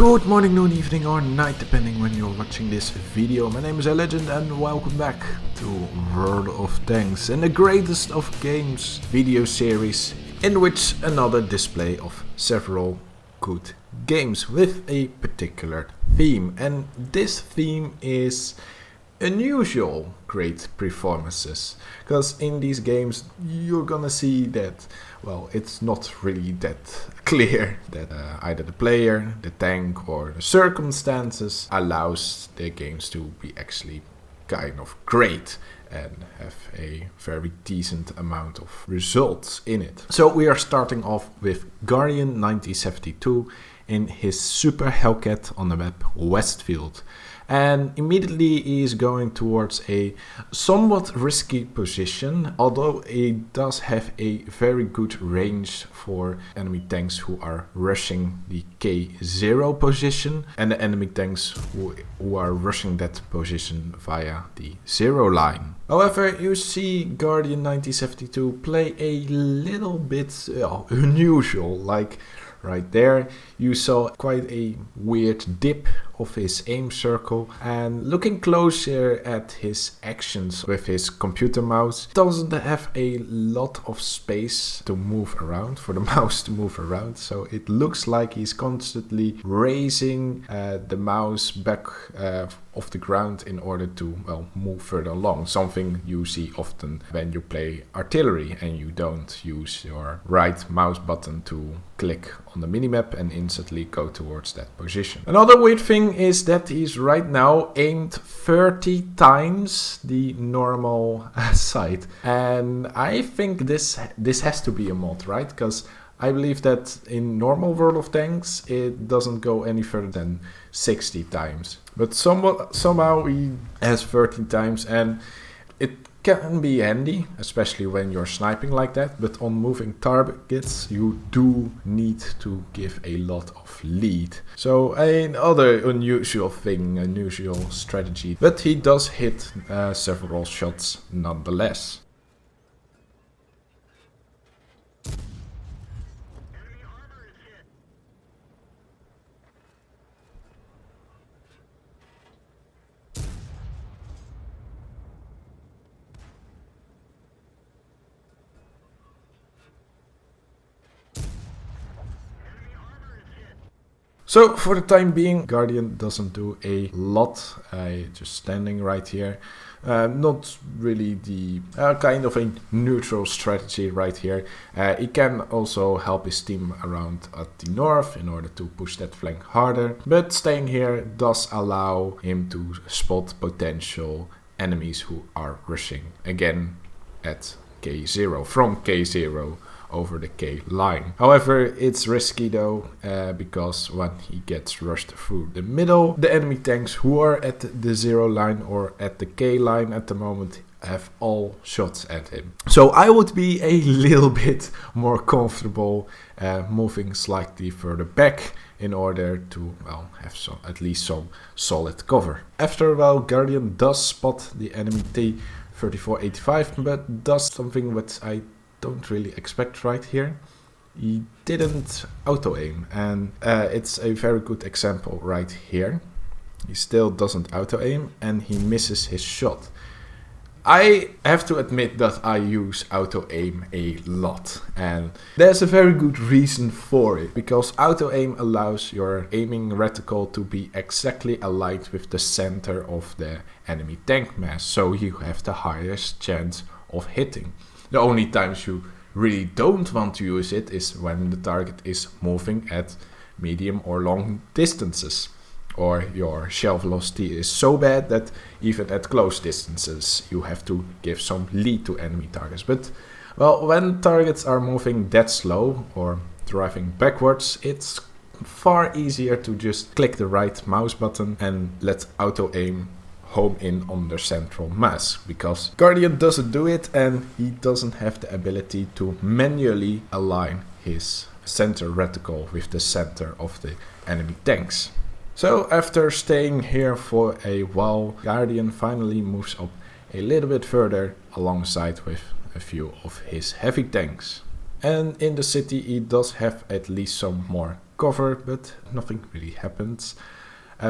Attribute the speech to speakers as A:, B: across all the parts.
A: Good morning, noon, evening or night, depending when you're watching this video. My name is Alegende and welcome back to World of Tanks and the greatest of games video series, in which another display of several good games with a particular theme. And this theme is unusual great performances, because in these games you're gonna see that, well, it's not really that clear that either the player, the tank or the circumstances allows the games to be actually kind of great and have a very decent amount of results in it. So we are starting off with Guardian 1972 in his Super Hellcat on the map Westfield. And immediately he is going towards a somewhat risky position, although he does have a very good range for enemy tanks who are rushing the K0 position, and the enemy tanks who are rushing that position via the 0 line. However, you see Guardian 1972 play a little bit unusual, like right there you saw quite a weird dip of his aim circle, and looking closer at his actions with his computer mouse, doesn't have a lot of space to move around, for the mouse to move around, so it looks like he's constantly raising the mouse back off the ground in order to, well, move further along. Something you see often when you play artillery and you don't use your right mouse button to click on the minimap and instantly go towards that position. Another weird thing is that he's right now aimed 30 times the normal sight, and I think this has to be a mod, right? Because I believe that in normal World of Tanks it doesn't go any further than 60 times, but somehow he has 13 times, and it can be handy, especially when you're sniping like that, but on moving targets you do need to give a lot of lead. So another unusual thing, unusual strategy, but he does hit several shots nonetheless. So for the time being, Guardian doesn't do a lot, just standing right here. Not really the kind of a neutral strategy right here. He can also help his team around at the north in order to push that flank harder, but staying here does allow him to spot potential enemies who are rushing again at K0, from K0 over the K line. However, it's risky though, because when he gets rushed through the middle, the enemy tanks who are at the 0 line or at the K line at the moment have all shots at him. So I would be a little bit more comfortable moving slightly further back in order to, well, have at least some solid cover. After a while, Guardian does spot the enemy T-3485, but does something which I don't really expect right here. He didn't auto-aim, and it's a very good example right here. He still doesn't auto-aim and he misses his shot. I have to admit that I use auto-aim a lot, and there's a very good reason for it, because auto-aim allows your aiming reticle to be exactly aligned with the center of the enemy tank mass, so you have the highest chance of hitting. The only times you really don't want to use it is when the target is moving at medium or long distances, or your shell velocity is so bad that even at close distances you have to give some lead to enemy targets. But, well, when targets are moving that slow or driving backwards, it's far easier to just click the right mouse button and let auto-aim home in on the central mass, because Guardian doesn't do it and he doesn't have the ability to manually align his center reticle with the center of the enemy tanks. So after staying here for a while, Guardian finally moves up a little bit further alongside with a few of his heavy tanks. And in the city he does have at least some more cover, but nothing really happens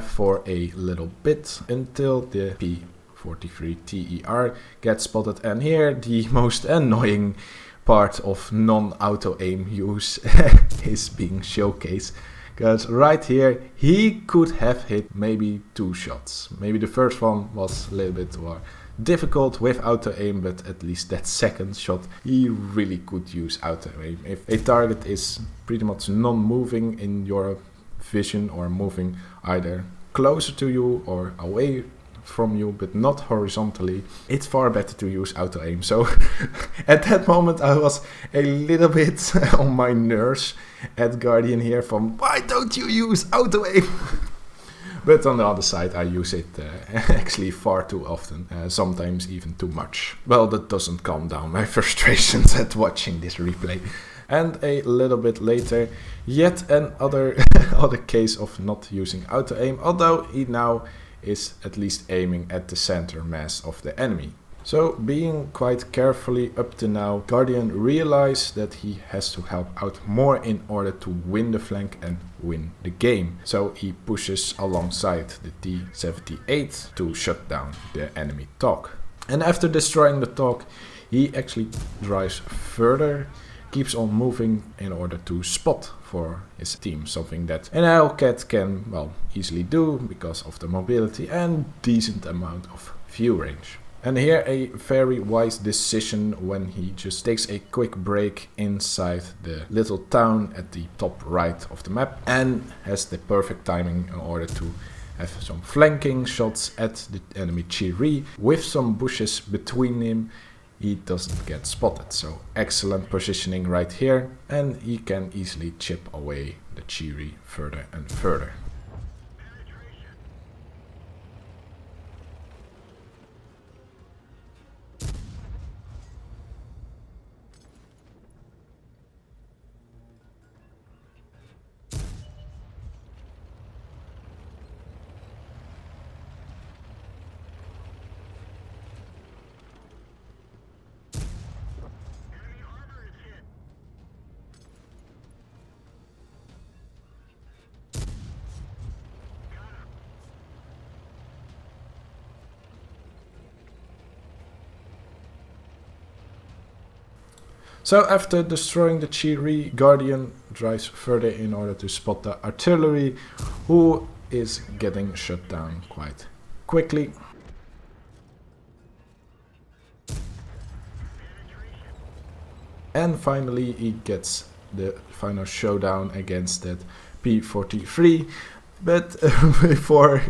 A: for a little bit until the P43 TER gets spotted. And here the most annoying part of non-auto aim use is being showcased. Because right here he could have hit maybe 2 shots. Maybe the first one was a little bit more difficult with auto aim, but at least that second shot he really could use auto aim. If a target is pretty much non-moving in your vision or moving either closer to you or away from you, but not horizontally, it's far better to use auto aim. So at that moment I was a little bit on my nerves at Guardian here from why don't you use auto aim? But on the other side I use it actually far too often, sometimes even too much. Well, that doesn't calm down my frustrations at watching this replay. And a little bit later, yet another other case of not using auto aim, although he now is at least aiming at the center mass of the enemy. So being quite carefully up to now, Guardian realized that he has to help out more in order to win the flank and win the game. So he pushes alongside the T-78 to shut down the enemy TOC. And after destroying the TOC, he actually drives further, keeps on moving in order to spot for his team, something that an Hellcat can, well, easily do because of the mobility and decent amount of view range. And here a very wise decision when he just takes a quick break inside the little town at the top right of the map and has the perfect timing in order to have some flanking shots at the enemy Chiri with some bushes between him. He doesn't get spotted, so excellent positioning right here, and he can easily chip away the Chiri further and further. So after destroying the Chiri, Guardian drives further in order to spot the artillery, who is getting shut down quite quickly. And finally he gets the final showdown against that P43. But before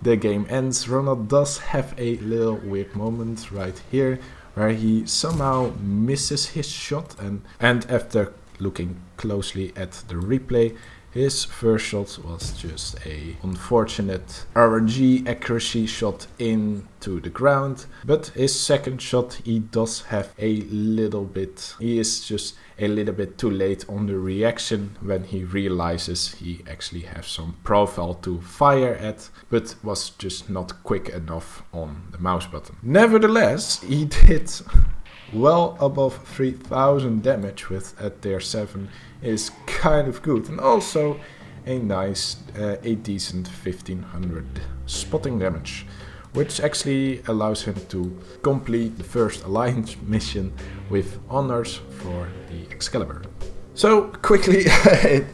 A: the game ends, Ronald does have a little weird moment right here, where he somehow misses his shot, and after looking closely at the replay, his first shot was just a unfortunate RNG accuracy shot into the ground, but his second shot he does have a little bit, he is just a little bit too late on the reaction when he realizes he actually has some profile to fire at, but was just not quick enough on the mouse button. Nevertheless, he did well above 3000 damage with a tier 7 is kind of good, and also a nice, a decent 1500 spotting damage, which actually allows him to complete the first alliance mission with honors for the Excalibur. So quickly,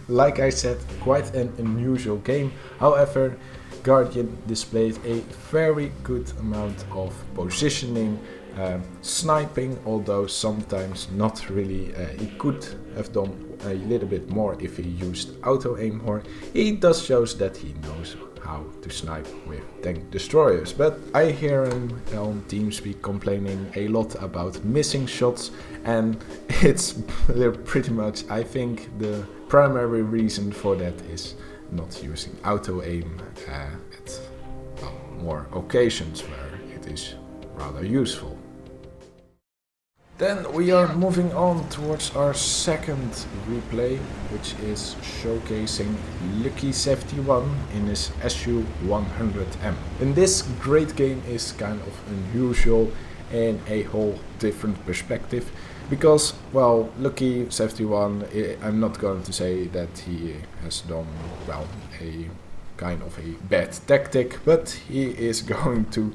A: like I said, quite an unusual game. However, Guardian displayed a very good amount of positioning, sniping, although sometimes not really. He could have done a little bit more if he used auto aim more. He does shows that he knows how to snipe with tank destroyers, but I hear him on TeamSpeak complaining a lot about missing shots, and it's pretty much, I think the primary reason for that is not using auto aim at more occasions where it is rather useful. Then we are moving on towards our second replay, which is showcasing Lucky 71 in his SU-100M. And this great game is kind of unusual in a whole different perspective, Because, well, Lucky 71, I'm not going to say that he has done, well, a kind of a bad tactic, but he is going to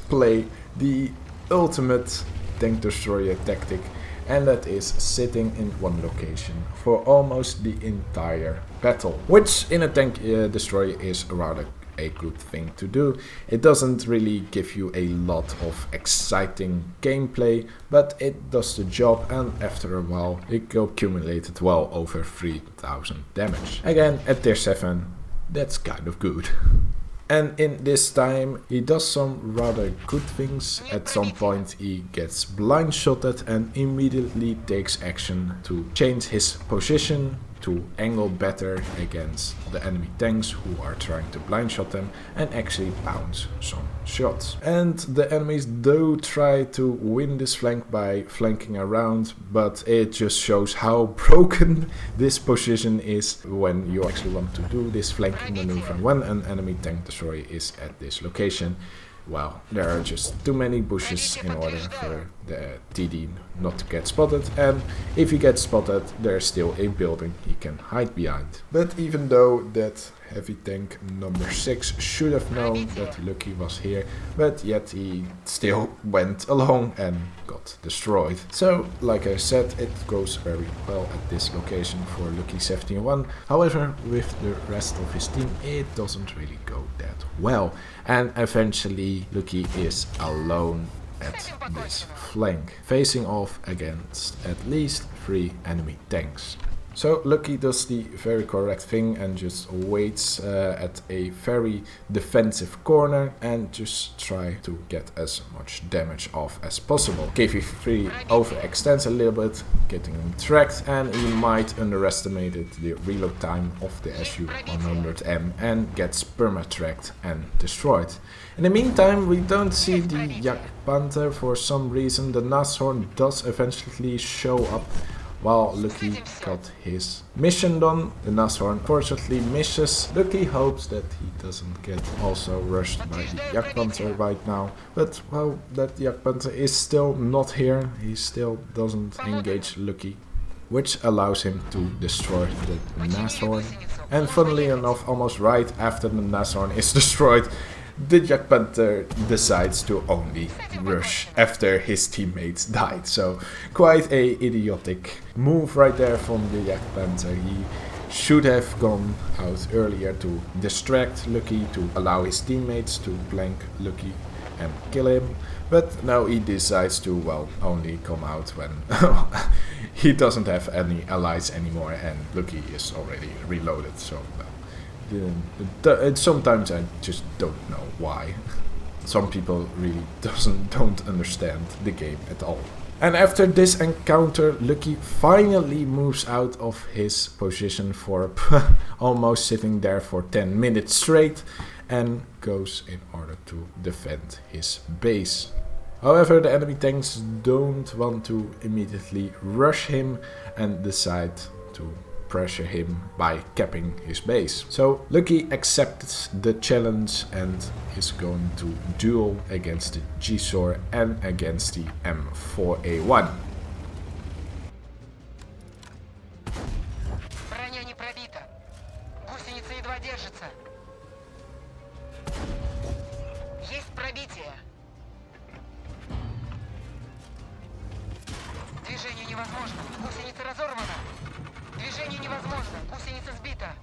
A: play the ultimate tank destroyer tactic, and that is sitting in one location for almost the entire battle, which in a tank destroyer is rather a good thing to do. It doesn't really give you a lot of exciting gameplay, but it does the job, and after a while it accumulated well over 3000 damage. Again, at tier 7, that's kind of good. And in this time he does some rather good things. At some point he gets blind shotted and immediately takes action to change his position, to angle better against the enemy tanks who are trying to blind shot them, and actually bounce some shots. And the enemies do try to win this flank by flanking around, but it just shows how broken this position is when you actually want to do this flanking maneuver when an enemy tank destroyer is at this location. Well, there are just too many bushes in order for the TD not to get spotted, and if he gets spotted, there's still a building he can hide behind. But even though that heavy tank number 6 should have known that Lucky was here, but yet he still went along and got destroyed. So, like I said, it goes very well at this location for Lucky 71. However, with the rest of his team, it doesn't really go that well. And eventually, Lucky is alone at this flank, facing off against at least 3 enemy tanks. So Lucky does the very correct thing and just waits at a very defensive corner and just try to get as much damage off as possible. KV3 overextends a little bit, getting him tracked, and he might underestimate the reload time of the SU-100M and gets perma-tracked and destroyed. In the meantime, we don't see the Jagdpanther for some reason. The Nashorn does eventually show up while Lucky got his mission done. The Nashorn unfortunately misses. Lucky hopes that he doesn't get also rushed by the Jagdpanther right now. But, well, that Jagdpanther is still not here. He still doesn't engage Lucky, which allows him to destroy the Nashorn. And funnily enough, almost right after the Nashorn is destroyed, the Jagdpanther decides to only rush after his teammates died. So quite a idiotic move right there from the Jagdpanther. He should have gone out earlier to distract Lucky, to allow his teammates to flank Lucky and kill him. But now he decides to, well, only come out when he doesn't have any allies anymore and Lucky is already reloaded. So, well, sometimes I just don't know why. Some people really don't understand the game at all. And after this encounter, Lucky finally moves out of his position for almost sitting there for 10 minutes straight and goes in order to defend his base. However, the enemy tanks don't want to immediately rush him and decide to pressure him by capping his base. So Lucky accepts the challenge and is going to duel against the G-Sor and against the M4A1.
B: Броня не пробита. Гусеница едва держится. Есть пробитие. Движение невозможно. Гусеница разорвана. Движение невозможно. Гусеница сбита.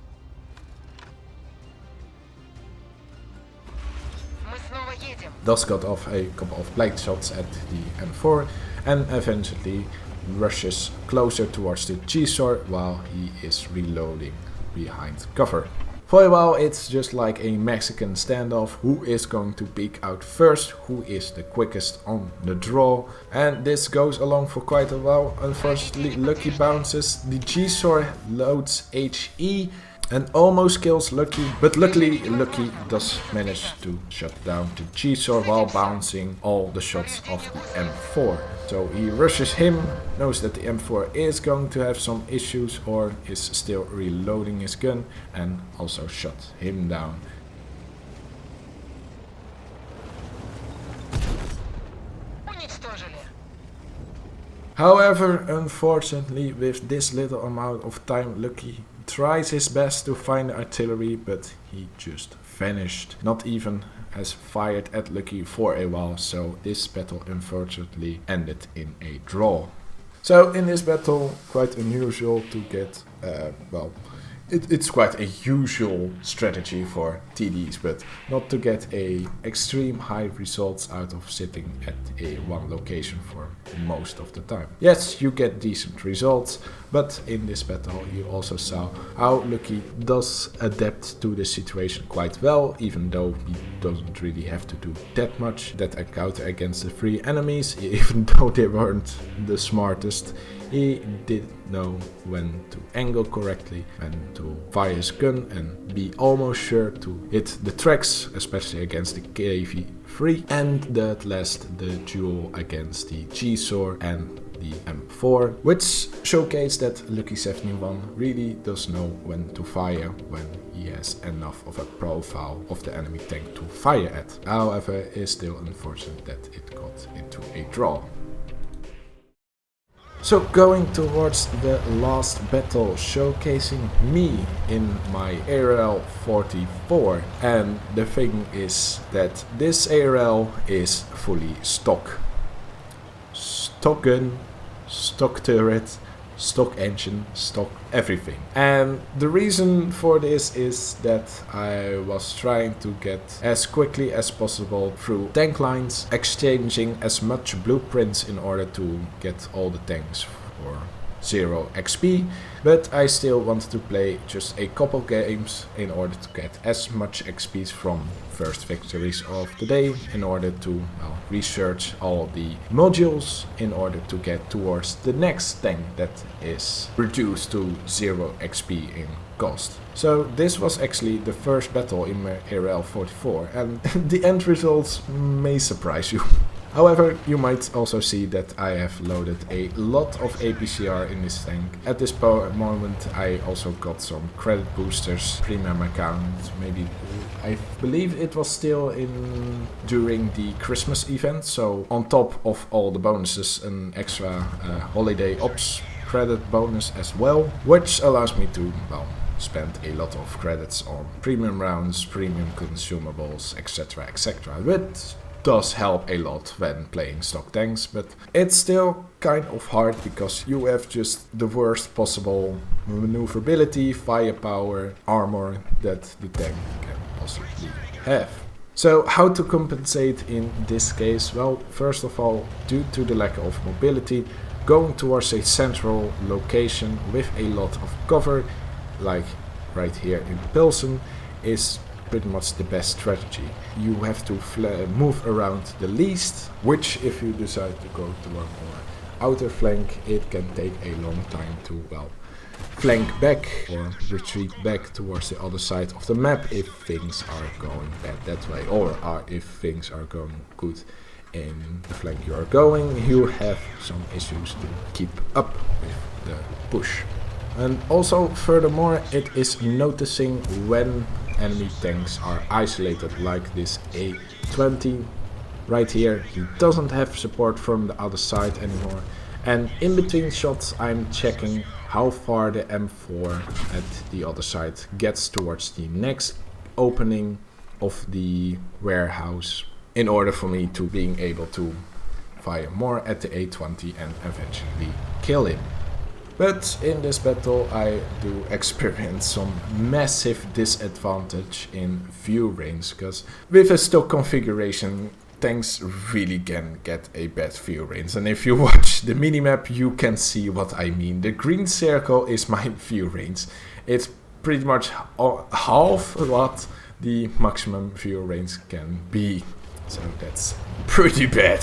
B: Мы снова едем.
A: Does got off a couple of blade shots at the M4 and eventually rushes closer towards the G-Sor while he is reloading behind cover. For a while it's just like a Mexican standoff. Who is going to peek out first? Who is the quickest on the draw? And this goes along for quite a while. Unfortunately, Lucky bounces. The G-Sor loads HE and almost kills Lucky, but luckily Lucky does manage to shut down the G-Sor while bouncing all the shots of the M4. So he rushes him, knows that the M4 is going to have some issues or is still reloading his gun, and also shot him down.
B: Уничтожили.
A: However, unfortunately, with this little amount of time, Lucky tries his best to find the artillery, but he just vanished. Not even has fired at Lucky for a while, so this battle unfortunately ended in a draw. So in this battle, quite unusual to get, it's quite a usual strategy for TDs, but not to get a extreme high results out of sitting at a one location for most of the time. Yes, you get decent results, but in this battle you also saw how Lucky does adapt to the situation quite well, even though he doesn't really have to do that much. That encounter against the 3 enemies, even though they weren't the smartest, he did know when to angle correctly, when to fire his gun and be almost sure to hit the tracks, especially against the KV-3, and at last the duel against the G-Sor and the M4, which showcased that Lucky 71 really does know when to fire when he has enough of a profile of the enemy tank to fire at. However, it is still unfortunate that it got into a draw. So going towards the last battle, showcasing me in my ARL 44, and the thing is that this ARL is fully stock. Stock gun, stock turret, stock engine, stock everything. And the reason for this is that I was trying to get as quickly as possible through tank lines, exchanging as much blueprints in order to get all the tanks for 0 XP, but I still wanted to play just a couple games in order to get as much XP from first victories of the day, in order to research all the modules in order to get towards the next tank that is reduced to 0 XP in cost. So this was actually the first battle in my ARL 44, and the end results may surprise you. However, you might also see that I have loaded a lot of APCR in this tank. At this moment I also got some credit boosters, premium account, maybe I believe it was still in during the Christmas event, so on top of all the bonuses an extra holiday ops credit bonus as well, which allows me to, spend a lot of credits on premium rounds, premium consumables, etc, etc, which does help a lot when playing stock tanks, but it's still kind of hard because you have just the worst possible maneuverability, firepower, armor that the tank can possibly have. So how to compensate in this case? Well, first of all, due to the lack of mobility, going towards a central location with a lot of cover, like right here in Pilsen, is pretty much the best strategy. You have to move around the least, which if you decide to go to one more outer flank, it can take a long time to, flank back or retreat back towards the other side of the map if things are going bad that way, or if things are going good in the flank you are going, you have some issues to keep up with the push. And also, furthermore, it is noticing when enemy tanks are isolated, like this A20 right here. He doesn't have support from the other side anymore, and in between shots I'm checking how far the M4 at the other side gets towards the next opening of the warehouse, in order for me to being able to fire more at the A20 and eventually kill him. But in this battle I do experience some massive disadvantage in view range, because with a stock configuration tanks really can get a bad view range, and if you watch the minimap you can see what I mean. The green circle is my view range. It's pretty much half what the maximum view range can be, so that's pretty bad.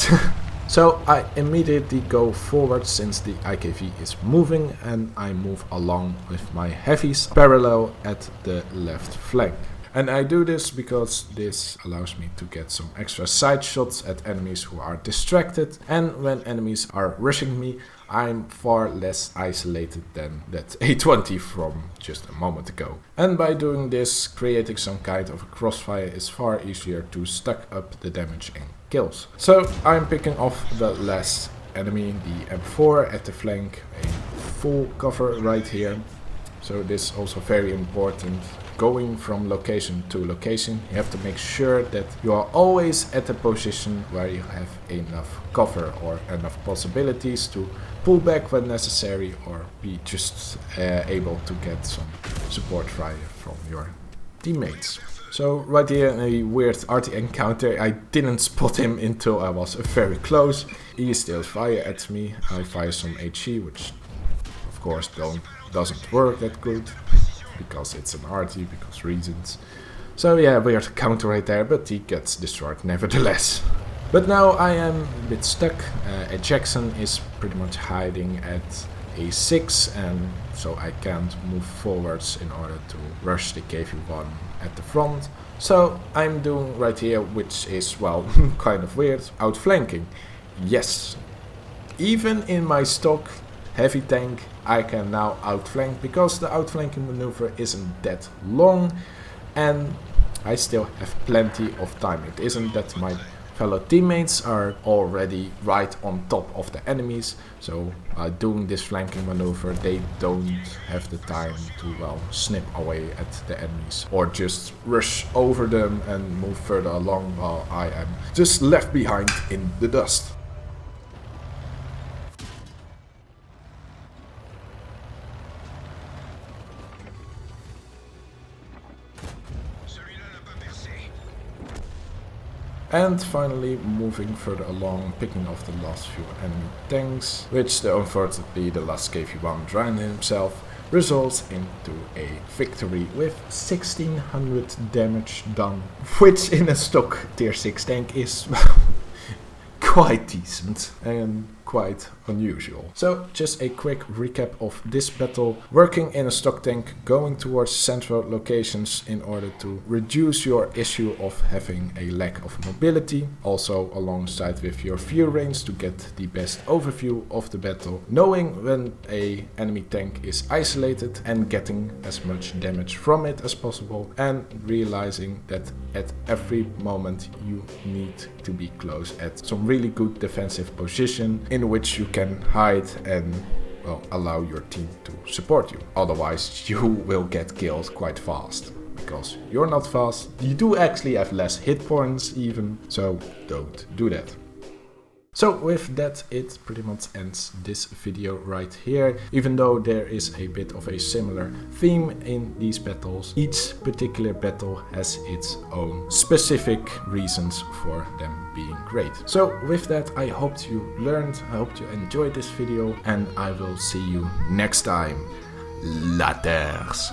A: So I immediately go forward since the IKV is moving, and I move along with my heavies parallel at the left flank. And I do this because this allows me to get some extra side shots at enemies who are distracted, and when enemies are rushing me, I'm far less isolated than that A20 from just a moment ago. And by doing this, creating some kind of a crossfire is far easier to stack up the damage and kills. So I'm picking off the last enemy, the M4 at the flank, a full cover right here. So this is also very important. Going from location to location, you have to make sure that you are always at a position where you have enough cover or enough possibilities to pull back when necessary, or be just able to get some support fire from your teammates. So right here, a weird arty encounter. I didn't spot him until I was very close. He still fire at me. I fire some HE, which of course doesn't work that good, because it's an arty, because reasons. So yeah, weird counter right there, but he gets destroyed nevertheless. But now I am a bit stuck. A Jackson is pretty much hiding at A6, and so I can't move forwards in order to rush the KV-1 at the front. So I'm doing right here, which is, well, kind of weird, outflanking. Yes, even in my stock heavy tank I can now outflank, because the outflanking maneuver isn't that long and I still have plenty of time. It isn't that my fellow teammates are already right on top of the enemies, so doing this flanking maneuver they don't have the time to, well, snip away at the enemies or just rush over them and move further along while I am just left behind in the dust. And finally moving further along, picking off the last few enemy tanks, which unfortunately the last KV-1 drowned himself, results into a victory with 1600 damage done, which in a stock tier 6 tank is quite decent and quite unusual. So just a quick recap of this battle. Working in a stock tank, going towards central locations in order to reduce your issue of having a lack of mobility. Also alongside with your view range to get the best overview of the battle. Knowing when a enemy tank is isolated and getting as much damage from it as possible. And realizing that at every moment you need to be close at some really good defensive position in which you can hide and, well, allow your team to support you. Otherwise you will get killed quite fast, because you're not fast. You do actually have less hit points even, so don't do that. So with that, it pretty much ends this video right here. Even though there is a bit of a similar theme in these battles, each particular battle has its own specific reasons for them being great. So with that, I hope you learned, I hope you enjoyed this video, and I will see you next time. Laters!